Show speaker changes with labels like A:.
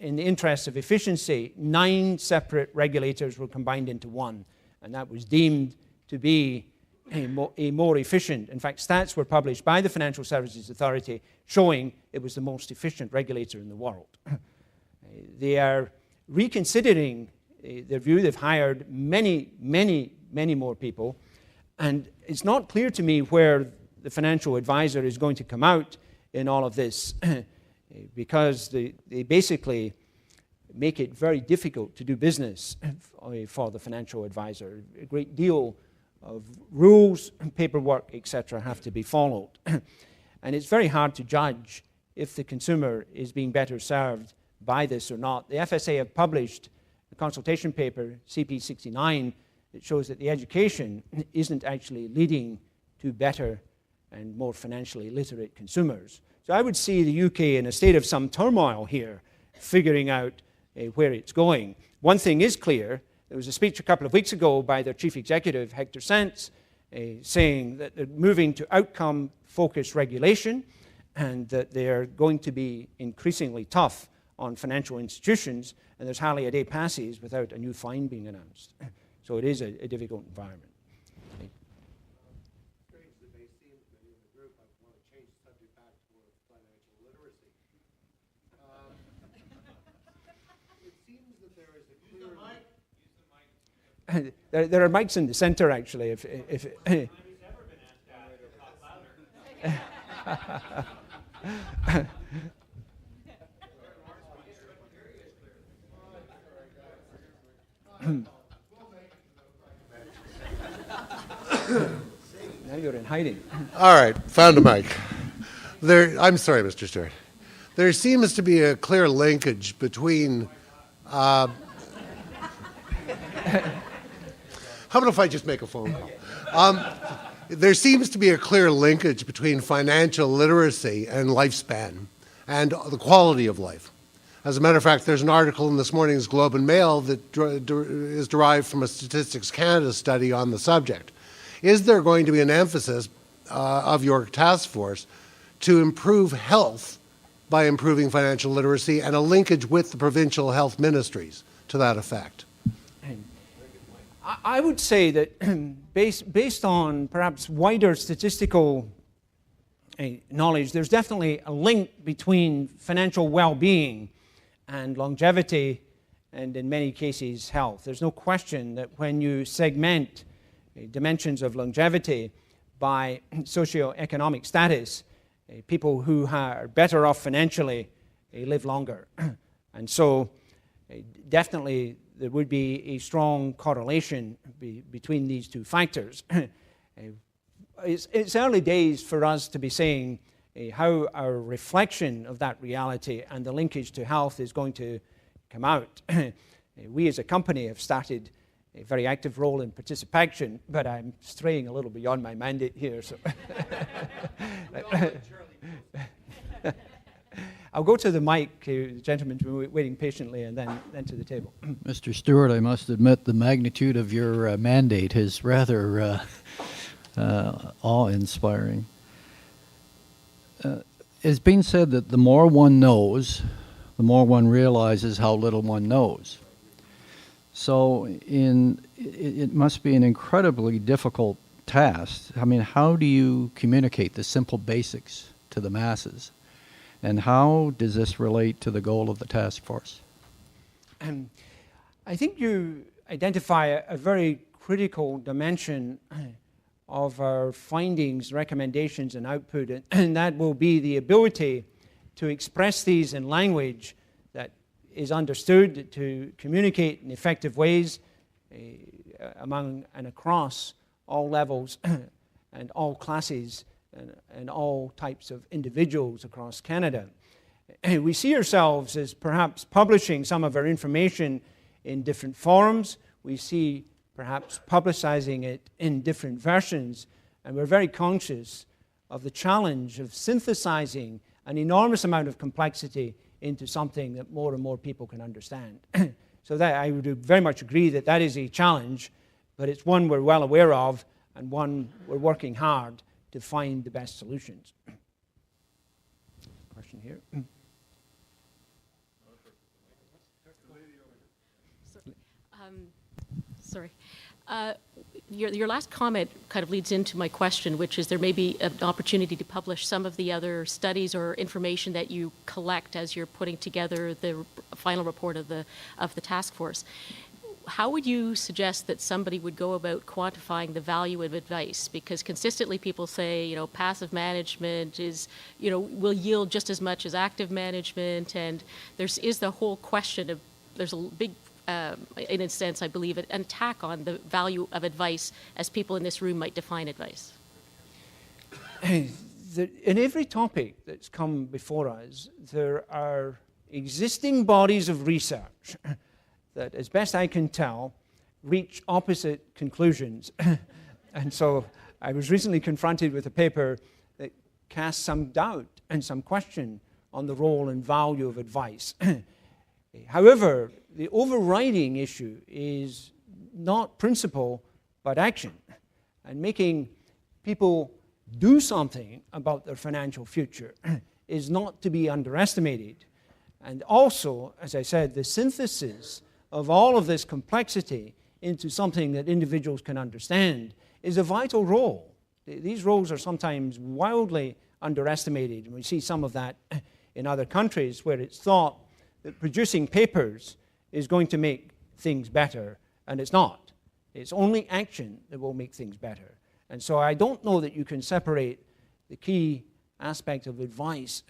A: in the interest of efficiency, 9 separate regulators were combined into one, and that was deemed to be a more efficient. In fact, stats were published by the Financial Services Authority showing it was the most efficient regulator in the world. They are reconsidering their view. They've hired many more people, and it's not clear to me where the financial advisor is going to come out in all of this because they basically make it very difficult to do business for the financial advisor. A great deal of rules, paperwork, etc. have to be followed. And it's very hard to judge if the consumer is being better served by this or not. The FSA have published a consultation paper, CP69, that shows that the education isn't actually leading to better and more financially literate consumers. So I would see the UK in a state of some turmoil here, figuring out where it's going. One thing is clear. There was a speech a couple of weeks ago by their chief executive, Hector Sanz, saying that they're moving to outcome-focused regulation and that they're going to be increasingly tough on financial institutions, and there's hardly a day passes without a new fine being announced. So it is a difficult environment.
B: Strange that they seem to be in the group. I want to change the subject back toward financial literacy. It seems that there is a clear... Use the mic.
A: There are mics in the center, actually. If
C: He's never been asked that. Talk louder.
A: Now you're in hiding.
B: All right, found a mic. I'm sorry, Mr. Stewart. There seems to be a clear linkage between... how about if I just make a phone call? There seems to be a clear linkage between financial literacy and lifespan and the quality of life. As a matter of fact, there's an article in this morning's Globe and Mail that is derived from a Statistics Canada study on the subject. Is there going to be an emphasis of your task force to improve health by improving financial literacy and a linkage with the provincial health ministries to that effect?
A: I would say that based on perhaps wider statistical knowledge, there's definitely a link between financial well-being and longevity, and in many cases, health. There's no question that when you segment dimensions of longevity by socioeconomic status, people who are better off financially live longer. And so definitely there would be a strong correlation between these two factors. It's early days for us to be saying how our reflection of that reality and the linkage to health is going to come out. We as a company have started a very active role in participation, but I'm straying a little beyond my mandate here. So I'll go to the mic. The gentleman's been waiting patiently, and then to the table.
D: Mr. Stewart, I must admit the magnitude of your mandate is rather awe-inspiring. It's been said that the more one knows, the more one realizes how little one knows. So it must be an incredibly difficult task. I mean, how do you communicate the simple basics to the masses? And how does this relate to the goal of the task force?
A: I think you identify a very critical dimension of our findings, recommendations, and output, and that will be the ability to express these in language that is understood, to communicate in effective ways among and across all levels and all classes and all types of individuals across Canada. We see ourselves as perhaps publishing some of our information in different forums. We see perhaps publicizing it in different versions, and we're very conscious of the challenge of synthesizing an enormous amount of complexity into something that more and more people can understand. So that I would very much agree that that is a challenge, but it's one we're well aware of and one we're working hard to find the best solutions. Question here.
E: Sorry. Your last comment kind of leads into my question, which is there may be an opportunity to publish some of the other studies or information that you collect as you're putting together the final report of the task force. How would you suggest that somebody would go about quantifying the value of advice? Because consistently people say, you know, passive management is, you know, will yield just as much as active management, and is the whole question of, there's a big, in a sense, I believe, an attack on the value of advice as people in this room might define advice.
A: In every topic that's come before us, there are existing bodies of research that, as best I can tell, reach opposite conclusions. And so I was recently confronted with a paper that casts some doubt and some question on the role and value of advice. However, the overriding issue is not principle, but action, and making people do something about their financial future is not to be underestimated. And also, as I said, the synthesis of all of this complexity into something that individuals can understand is a vital role. These roles are sometimes wildly underestimated, and we see some of that in other countries where it's thought that producing papers is going to make things better, and it's not. It's only action that will make things better. And so I don't know that you can separate the key aspect of advice